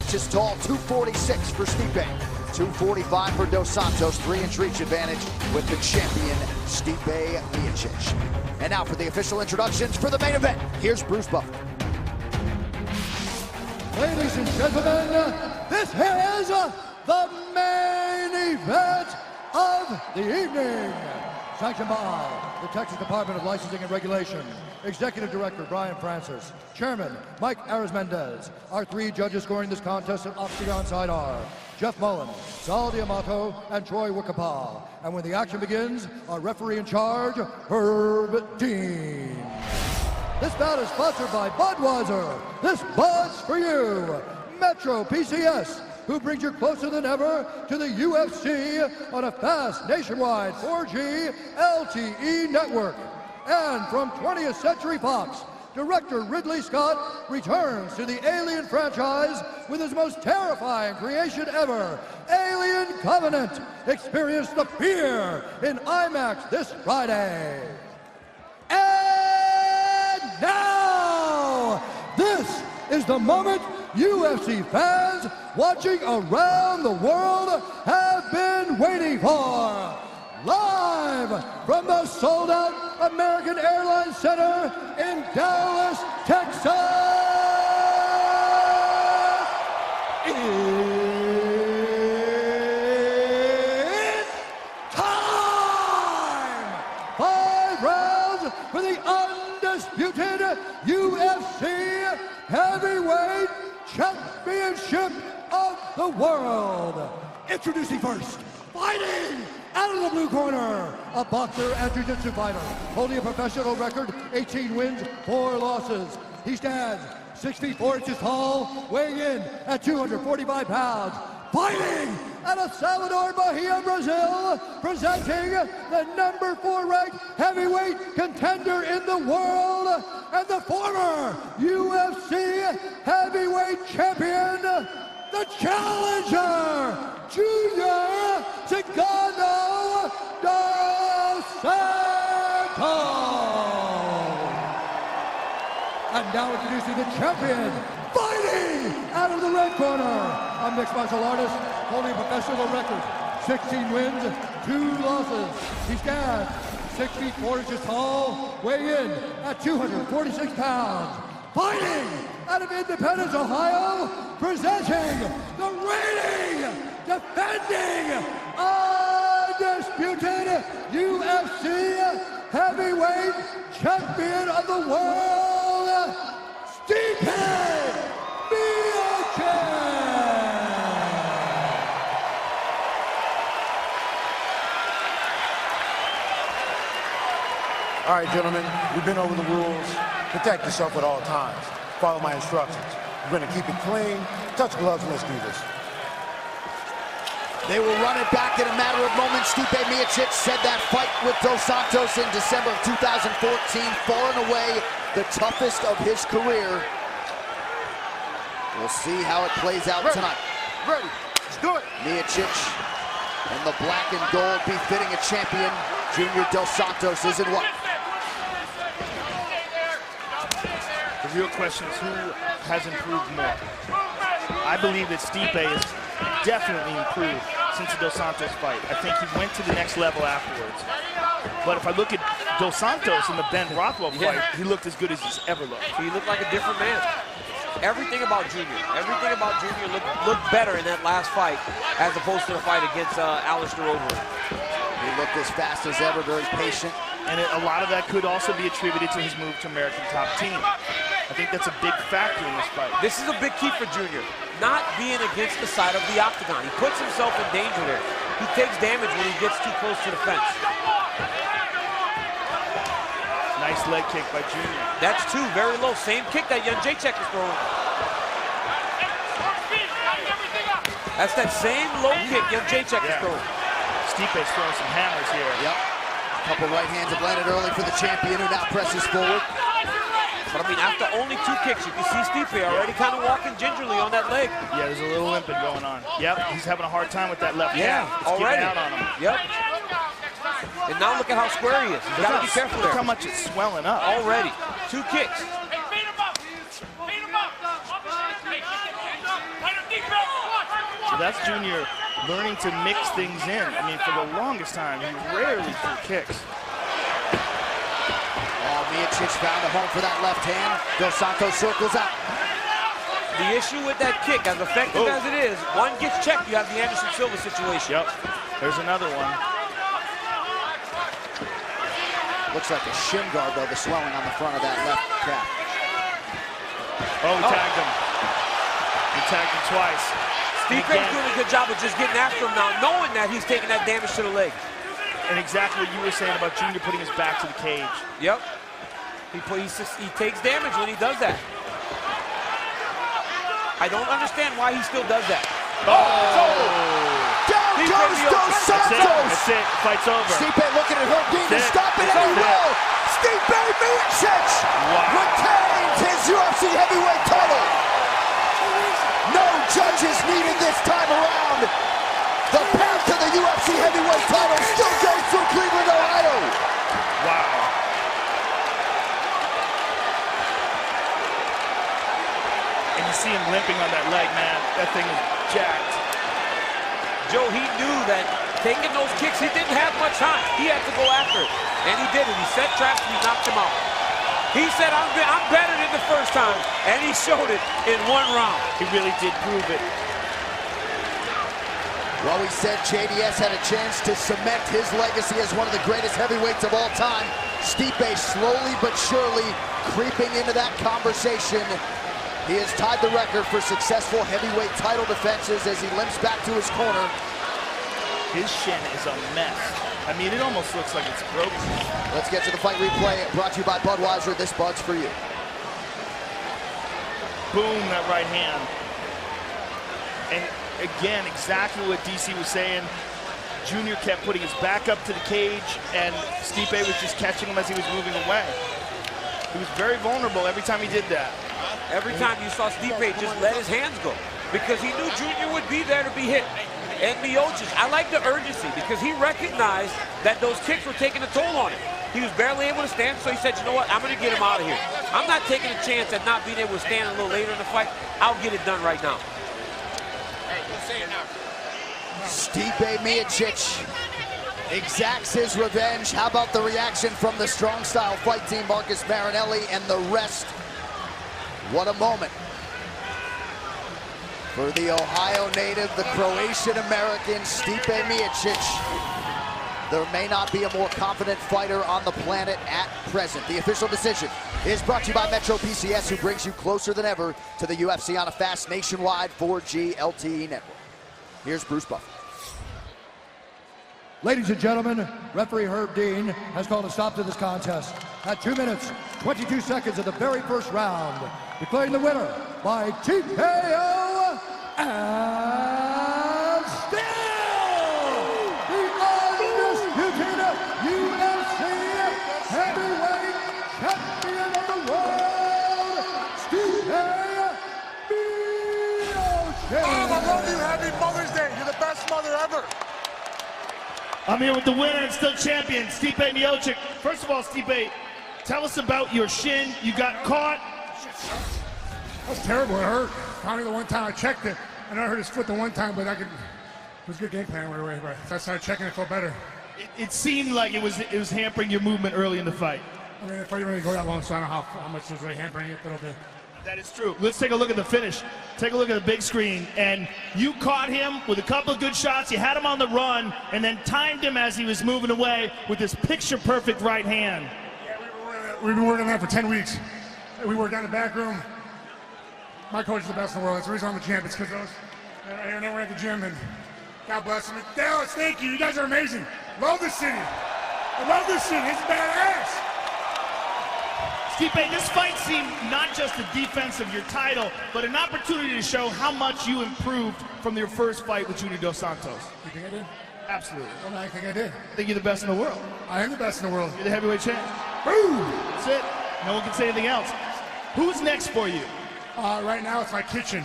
inches tall, 246 for Stipe, 245 for Dos Santos, 3-inch reach advantage with the champion, Stipe Miočić. And now for the official introductions for the main event, here's Bruce Buffer. Ladies and gentlemen, this is the main event of the evening. Sanctioned by the Texas Department of Licensing and Regulation. Executive Director Brian Francis. Chairman Mike Arizmendez. Our 3 judges scoring this contest at Octagon side are Jeff Mullen, Sal Diamato, and Troy Wickapaw. And when the action begins, our referee in charge, Herb Dean. This bout is sponsored by Budweiser. This Bud's for you. Metro PCS, who brings you closer than ever to the UFC on a fast nationwide 4G LTE network. And from 20th Century Fox, director Ridley Scott returns to the Alien franchise with his most terrifying creation ever, Alien Covenant. Experience the fear in IMAX this Friday. And now, this is the moment UFC fans watching around the world have been waiting for. Live from the sold-out American Airlines Center in Dallas, Texas, it's time! 5 rounds for the undisputed UFC Heavyweight Championship of the world. Introducing first, fighting out of the blue corner, a boxer and jiu-jitsu fighter, holding a professional record, 18 wins, 4 losses. He stands 6 feet 4 inches tall, weighing in at 245 pounds. Fighting out of Salvador Bahia, Brazil, presenting the number 4 ranked heavyweight contender in the world, and the former UFC heavyweight champion, the challenger, Junior Cigano Dos Santos. And now introducing the champion, fighting out of the red corner, a mixed martial artist holding a professional record, 16 wins, 2 losses. He stands 6 feet 4 inches tall, weighing in at 246 pounds. Fighting out of Independence, Ohio, presenting the reigning, defending, undisputed UFC heavyweight champion of the world, Stipe Miočić! All right, gentlemen, we've been over the rules. Protect yourself at all times. Follow my instructions. We're going to keep it clean. Touch gloves and let's do this. They will run it back in a matter of moments. Stipe Miočić said that fight with Dos Santos in December of 2014, far and away the toughest of his career. We'll see how it plays out tonight. Ready. Let's do it. Miočić in the black and gold, befitting a champion. Junior Dos Santos is in white. The real question is who has improved more. I believe that Stipe has definitely improved since the Dos Santos fight. I think he went to the next level afterwards. But if I look at Dos Santos in the Ben Rothwell fight, he looked as good as he's ever looked. He looked like a different man. Everything about Junior looked better in that last fight as opposed to the fight against Alistair Overeem. He looked as fast as ever, very patient. And a lot of that could also be attributed to his move to American Top Team. I think that's a big factor in this fight. This is a big key for Junior, not being against the side of the octagon. He puts himself in danger there. He takes damage when he gets too close to the fence. Nice leg kick by Junior. That's 2, very low. Same kick that Jędrzejczyk is throwing. That's that same low kick Jędrzejczyk is throwing. Stipe's throwing some hammers here. Yep. A couple right hands have landed early for the champion, who now presses forward. But I mean, after only 2 kicks, you can see Stipe already kind of walking gingerly on that leg. Yeah, there's a little limping going on. Yep, he's having a hard time with that left calf. It's already. Giving out on him. Yep. And now look at how square he is. You got to be careful there. Look how much it's swelling up. Already. 2 kicks. So that's Junior learning to mix things in. I mean, for the longest time, he rarely threw kicks. Oh, Miočić found a home for that left hand. Dos Santos circles out. The issue with that kick, as effective as it is, one gets checked, you have the Anderson Silva situation. Yep, there's another one. Looks like a shin guard, though, the swelling on the front of that left calf. Oh, he tagged him. He tagged him twice. Stipe's doing a good job of just getting after him now, knowing that he's taking that damage to the leg. And exactly what you were saying about Junior putting his back to the cage. Yep. He takes damage when he does that. I don't understand why he still does that. Oh! Down goes Dos Santos! That's it. Fight's over. Stipe looking at Herb to stop it, and he will! Stipe Miočić retains his UFC heavyweight title! No judges needed this time around. The path to the UFC heavyweight title still goes through Cleveland, Ohio. Wow. And you see him limping on that leg, man. That thing is jacked. Joe, he knew that taking those kicks, he didn't have much time. He had to go after it. And he did it. He set traps and he knocked him out. He said, I'm better than the first time. And he showed it in one round. He really did prove it. Well, we said JDS had a chance to cement his legacy as one of the greatest heavyweights of all time. Stipe slowly but surely creeping into that conversation. He has tied the record for successful heavyweight title defenses as he limps back to his corner. His shin is a mess. I mean, it almost looks like it's broken. Let's get to the fight replay, brought to you by Budweiser. This Bud's for you. Boom, that right hand. And again, exactly what DC was saying. Junior kept putting his back up to the cage, and Stipe was just catching him as he was moving away. He was very vulnerable every time he did that. Every time you saw Stipe just let his hands go because he knew Junior would be there to be hit. And Miočić, I like the urgency because he recognized that those kicks were taking a toll on him. He was barely able to stand, so he said, you know what, I'm going to get him out of here. I'm not taking a chance at not being able to stand a little later in the fight. I'll get it done right now. Hey, you say it now. Stipe Miočić exacts his revenge. How about the reaction from the Strong Style fight team, Marcus Marinelli and the rest? What a moment for the Ohio native, the Croatian-American Stipe Miočić. There may not be a more confident fighter on the planet at present. The official decision is brought to you by Metro PCS, who brings you closer than ever to the UFC on a fast nationwide 4G LTE network. Here's Bruce Buffer. Ladies and gentlemen, referee Herb Dean has called a stop to this contest at 2 minutes, 22 seconds of the very first round, declaring the winner by TKO and still the undisputed UFC heavyweight champion of the world, Stipe Miočić. Mom, I love you. Happy Mother's Day. You're the best mother ever. I'm here with the winner and still champion, Stipe Miočić. First of all, Stipe, tell us about your shin. You got caught. That was terrible. It hurt. Finally, the one time I checked it, I know I hurt his foot the one time, but it was a good game plan right away. But I started checking it, felt better. It seemed like it was hampering your movement early in the fight. I mean, the fight didn't really go that long, so I don't know how much it was really hampering it, but okay. That is true. Let's take a look at the finish. Take a look at the big screen. And you caught him with a couple of good shots. You had him on the run and then timed him as he was moving away with this picture-perfect right hand. Yeah, we've been working on that for 10 weeks. We worked down the back room. My coach is the best in the world. That's the reason I'm the champ. It's because those. And then we're at the gym, and God bless them. Dallas, thank you. You guys are amazing. Love this city. I love this city. It's badass. Stipe, this fight seemed not just a defense of your title, but an opportunity to show how much you improved from your first fight with Junior Dos Santos. You think I did? Absolutely. Well, no, I think I did. I think you're the best in the world. I am the best in the world. You're the heavyweight champ. Boom! That's it. No one can say anything else. Who's next for you? Right now, it's my kitchen.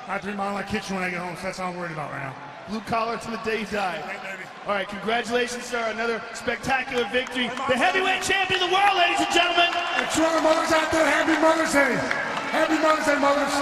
I have to remodel my kitchen when I get home, so that's all I'm worried about right now. Blue collar to the day you die. Right, baby. All right, congratulations, sir. Another spectacular victory. The heavyweight champion of the world, ladies and gentlemen. And to all the mothers out there, happy Mother's Day. Happy Mother's Day, mothers.